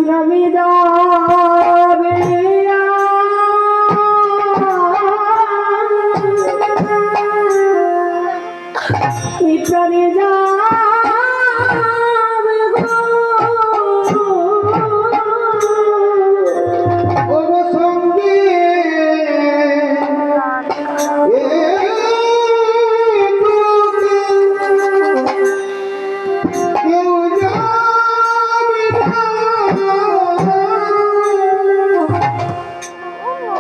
নামে যাবে এই প্রাণে যাবে গো সঙ্গে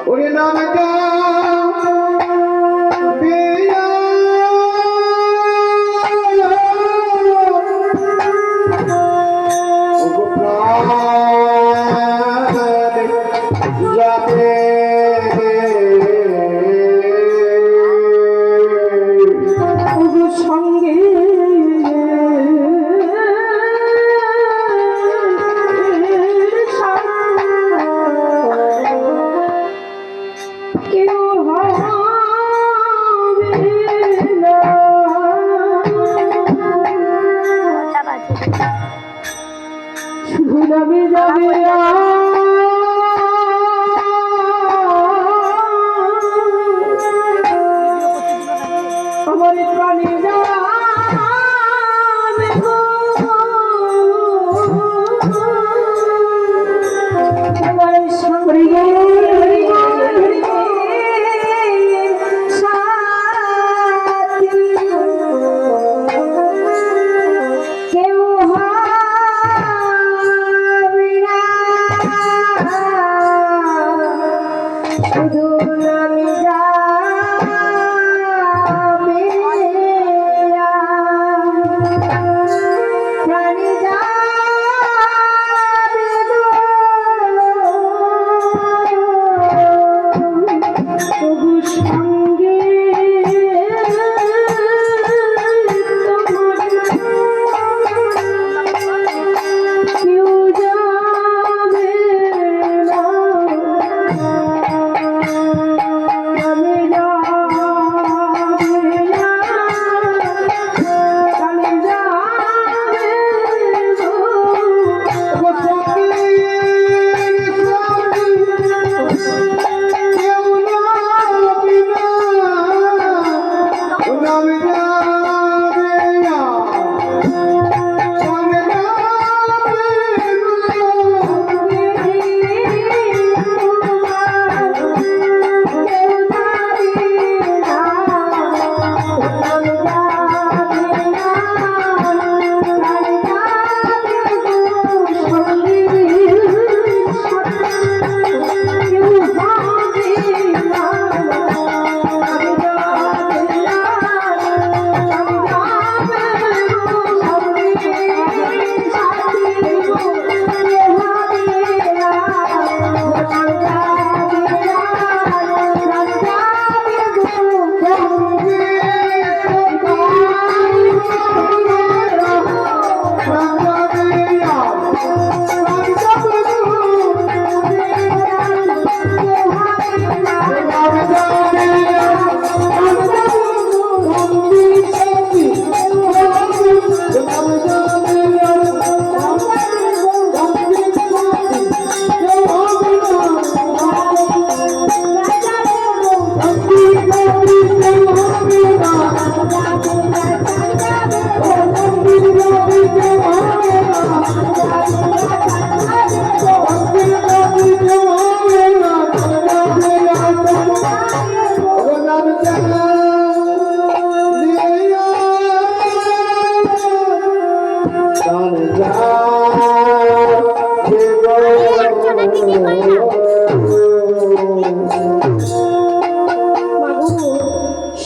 ওরে নাম সঙ্গে যাবে যাবে আমার প্রাণে যাবে গো আমার সঙ্গে শুধু নামে যাবে প্রাণে যাবে তবু সঙ্গে কেউ যাবে না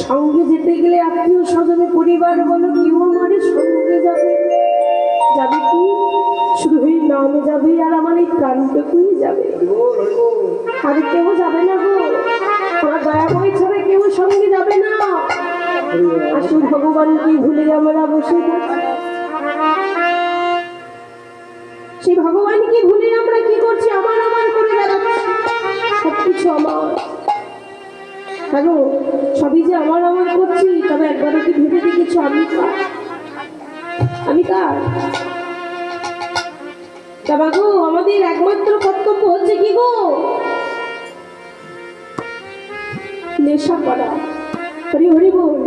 সঙ্গে যেতে গেলে আত্মীয় স্বজনে পরিবার বলো কেউ আমার সঙ্গে যাবে যাবে কি শুধু এই নামে যাবে আর আমার এই প্রাণটুকুই যাবে আর কেউ যাবে না গো আমার দয়াময় ছাড়া কেউ সঙ্গে যাবে না আসুন ভগবানকে ভুলে আমরা বসে সেই ভগবানকে ভুলে আমরা কি করছি আমার আমার করে বেড়াচ্ছি সবকিছু আমার কেন সবই যে আমার আমার করছি তবে একবারও কি ভেবে দেখেছো আমি কার তা বাবু আমাদের একমাত্র কর্তব্য হচ্ছে কি গো, নেশা করা। হরি হরি বল।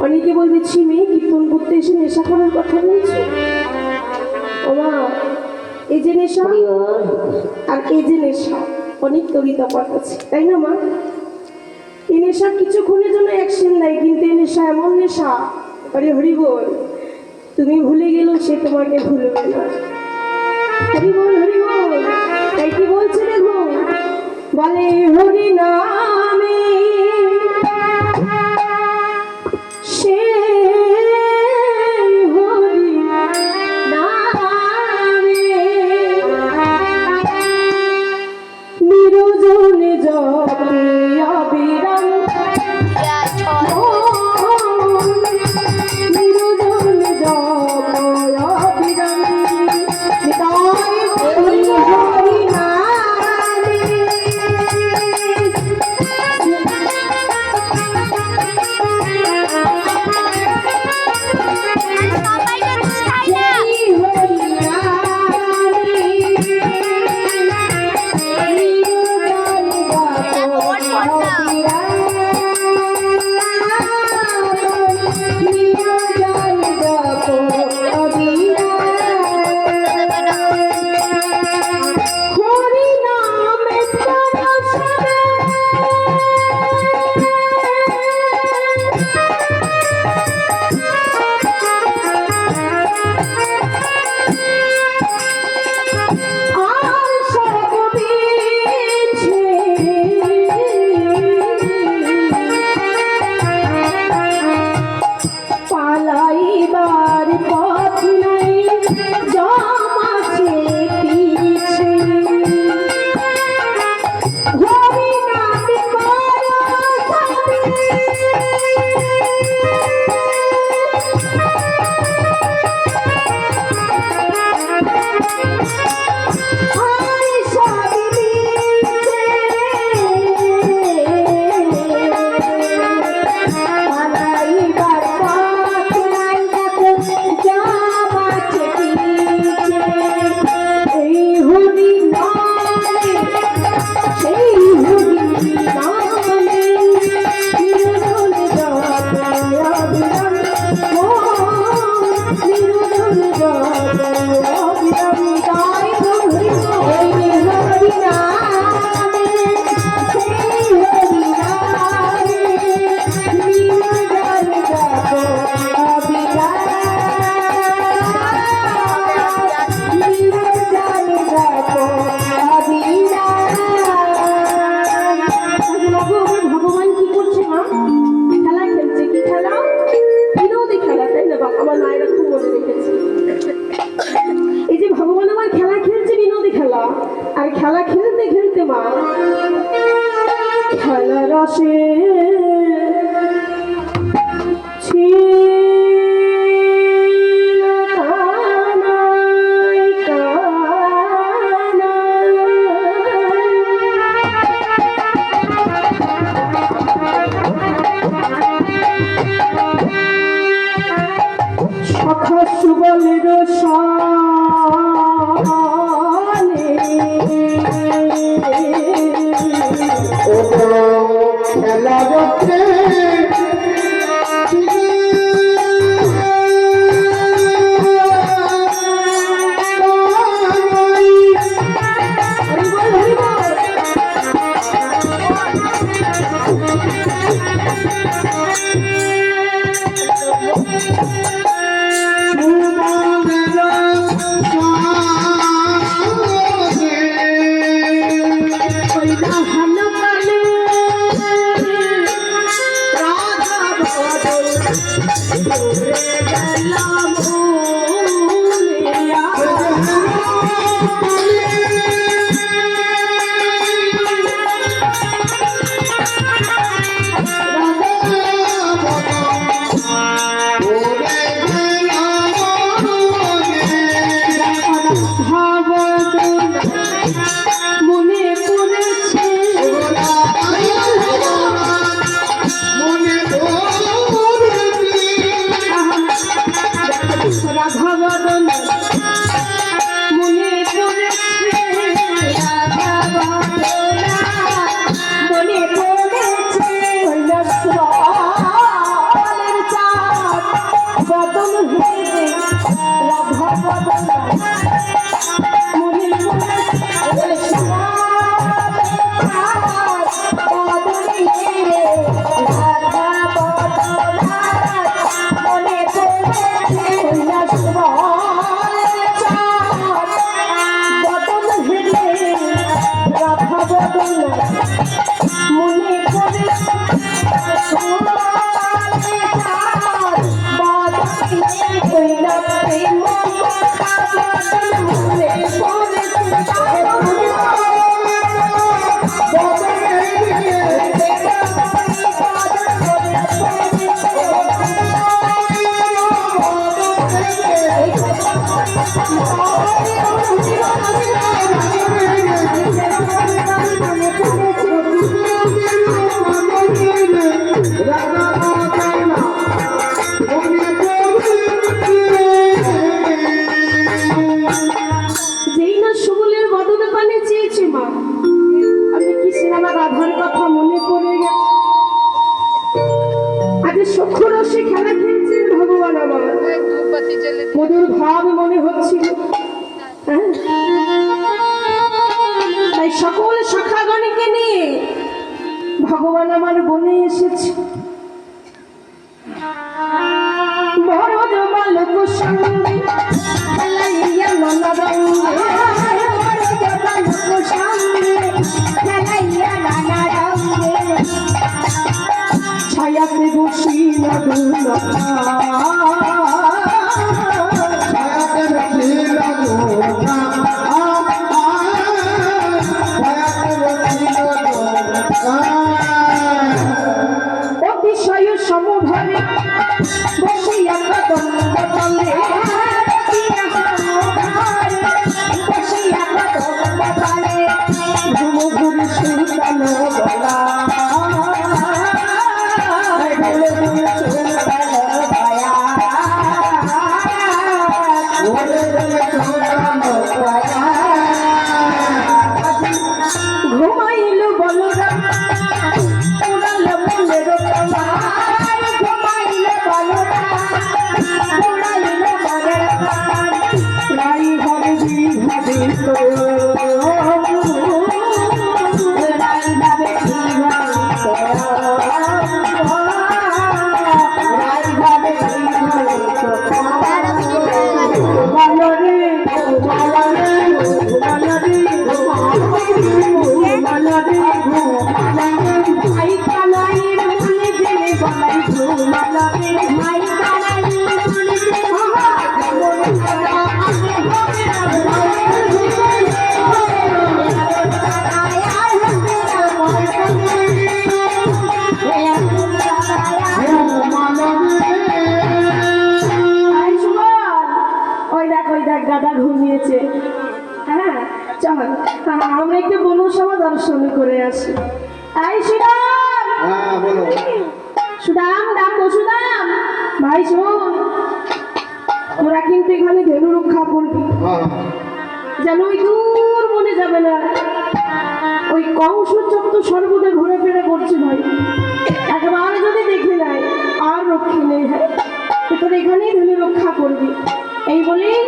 অনেকে বলবে ছি মেয়ে কীর্তন করতে এসে নেশা করার কথা বলছে। ওমা এই যে নেশা আর এই যে নেশা অনেক তরিতফাৎ আছে, তাই না মা? এই নেশা কিছুক্ষণের জন্য অ্যাকশন দেয়, কিন্তু এই নেশা এমন নেশা, হরি হরি বল, তুমি ভুলে গেলেও সে তোমাকে ভুলবে না। হরি বল হরি বল। তাই কি বলছে দেখো, বলে হরি নামে সে হরি নামে নিরজন জপে অবিরাম নিরজন জপে অবিরাম নিতাই হরি হরি নামে। আর খেলা খেলতে খেলতে মা খেলা রসে সুবলের খেলা করতে বদন মনে করে মধুর ভাব মনে হচ্ছিল। তাই সকল শাখাগণকে নিয়ে ভগবান আমার বনে এসেছে। বড় বালক সঙ্গে খেলাইয়া নানা রঙে, বালক সঙ্গে খেলাইয়া নানা রঙে, ছায়াতে বসি না অতিশয় সমভাবে বসিয়া কদম্বতলে, বসিয়া কদম্বতলে ঘুমু ঘুরু সুতাল গলা, ঘুমু ঘুরু সুতাল গয়া, ঘুমাইল বলরাম উড়াল মনের কমার, ঘুমাইল বলরাম উড়াইল মনের কমার, রাই হবে বিভাবে তো রাই ভাবে রাই ভাবে বলরে বলরে ভাই কানাইয়ের মনে জেনে বলাই ঘুমালাবে, ভাই কানাইয়ের মনে জেনে ওই দেখ দাদা ঘুমিয়েছে। হ্যাঁ চল আমরা একটু বনসভা দর্শন করে আসি। এই সুদাম দাম সুদাম ভাই শোন, তোরা কিন্তু এখানে ধেনু রক্ষা করবি, যেন ওই দূর মনে যাবে না। ওই কংস চক্র সর্বদা ঘোরাফেরা করছে ভাই, একবার যদি দেখে নেয় আর রক্ষী নেই। হ্যাঁ তোরা এখানেই ধেনু রক্ষা করবি। এই বলেই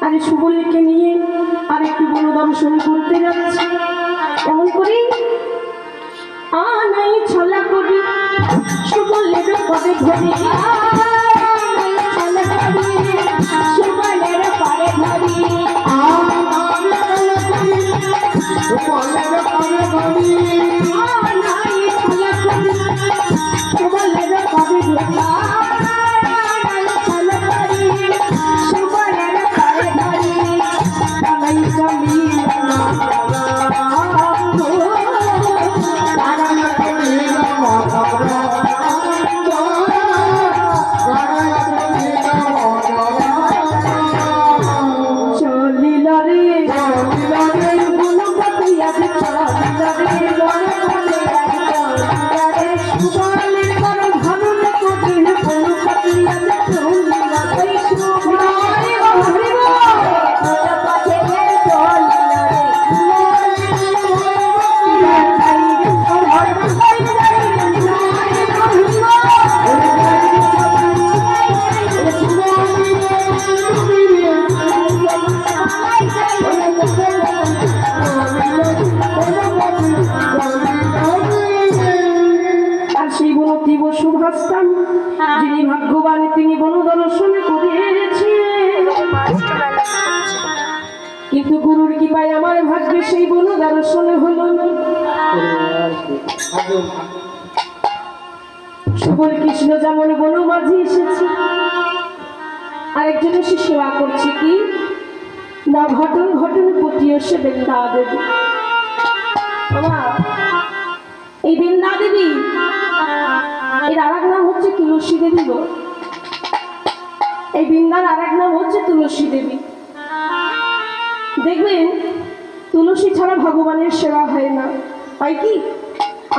আরে সুবলকে নিয়ে আর একটু বন দর্শন করতে যাচ্ছে। এমন করি আনাই ছলা করি সুবলের পদে ধরি, ছলা করি সুবলের পদে ধরি, আনাই ছলা করি সুবলের পদে ধরি, ছলা করি সুবলের পদে ধরি, তাই চলি না কিন্তু গুরুর কৃপায় আমার ভাগ্যে সেই বন দর্শন হলো না। সুবল কৃষ্ণ যেমন বন মাঝে এসেছে, আরেকজন এসে সেবা করছে কি না, ঘটন ঘটন পটিও সে বৃন্দা দেবী। আমার এই বৃন্দা দেবী, এর আর এক নাম হচ্ছে তুলসী দেবী গো। এই বৃন্দার আর এক নাম হচ্ছে তুলসী দেবী। দেখবেন তুলসী ছাড়া ভগবানের সেবা হয় না, হয় কি?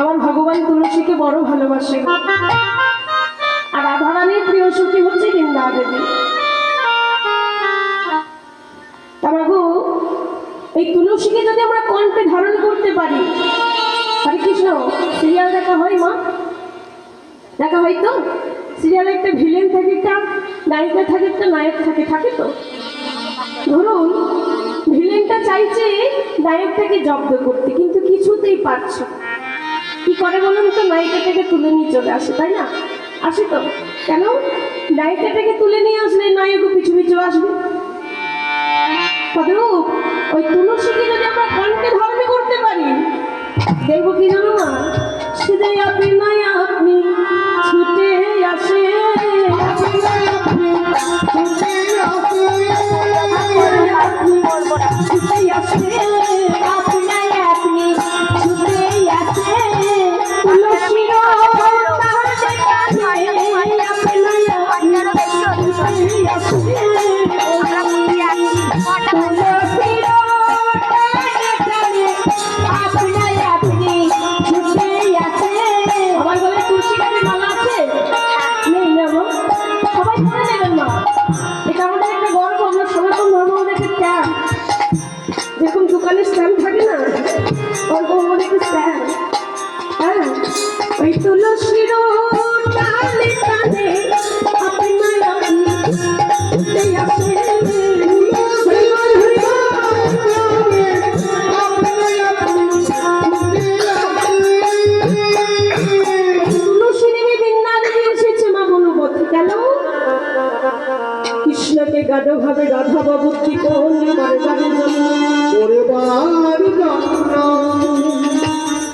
আমার ভগবান তুলসীকে বড় ভালোবাসে। আর রাধারানীর প্রিয় সখী হচ্ছে বৃন্দা দেবী। তামাগো এই তুলসীকে যদি আমরা কণ্ঠে ধারণ করতে পারি, হরে কৃষ্ণ সিরিয়াল দেখা হয় মা, দেখা হয় তো? সিরিয়ালে একটা ভিলেন থাকে, একটা নায়িকা থাকে, একটা নায়ক থাকে, থাকে তো। ধরুন ভিলেনটা চাইছে নায়কটাকে জব্দ করতে, কিন্তু কিছুতেই পারছে না। কি করে বলুন তো? নায়িকাটাকে তুলে নিয়ে চলে আসে, তাই না? আসে তো। কেন? নায়িকাটাকে তুলে নিয়ে আসলে নায়কও পিছু পিছু আসবে। তদ্রূপ ওই তুলসীকে যদি আমরা কণ্ঠে ধারণ করতে পারি, দেখবো কি জানো না, সেটাই আপনি নাই আপনি ছুটে আসে, কৃষ্ণকে গাঢ়ভাবে রাধা বাবু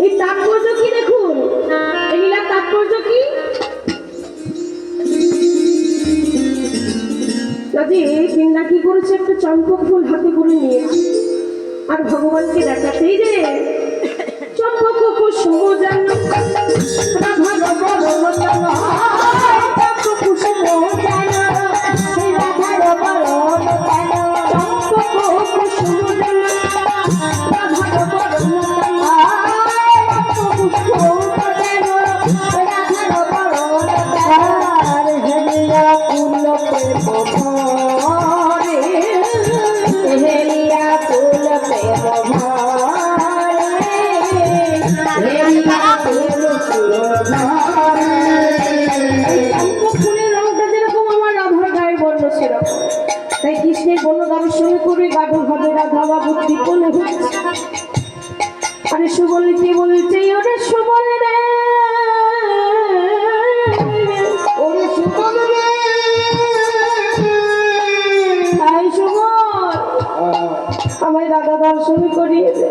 এই তাৎপর্য কি দেখুন, এই লীলার তাৎপর্য কি? বৃন্দা কি করেছে, একটা চম্পক ফুল হাতে করে নিয়েছে আর ভগবানকে দেখাতেই রে চম্পক কুসুম যেন তাই কৃষ্ণের বন্য দর্শন করে গাঢ়ভাবে রাধা বাবু বিপন্ন হচ্ছে। আরে সুবল কি বলছে, ওরে সুবল রে, ওরে সুবল রে, তাই সুবল আমায় রাধা দর্শন করিয়ে দে।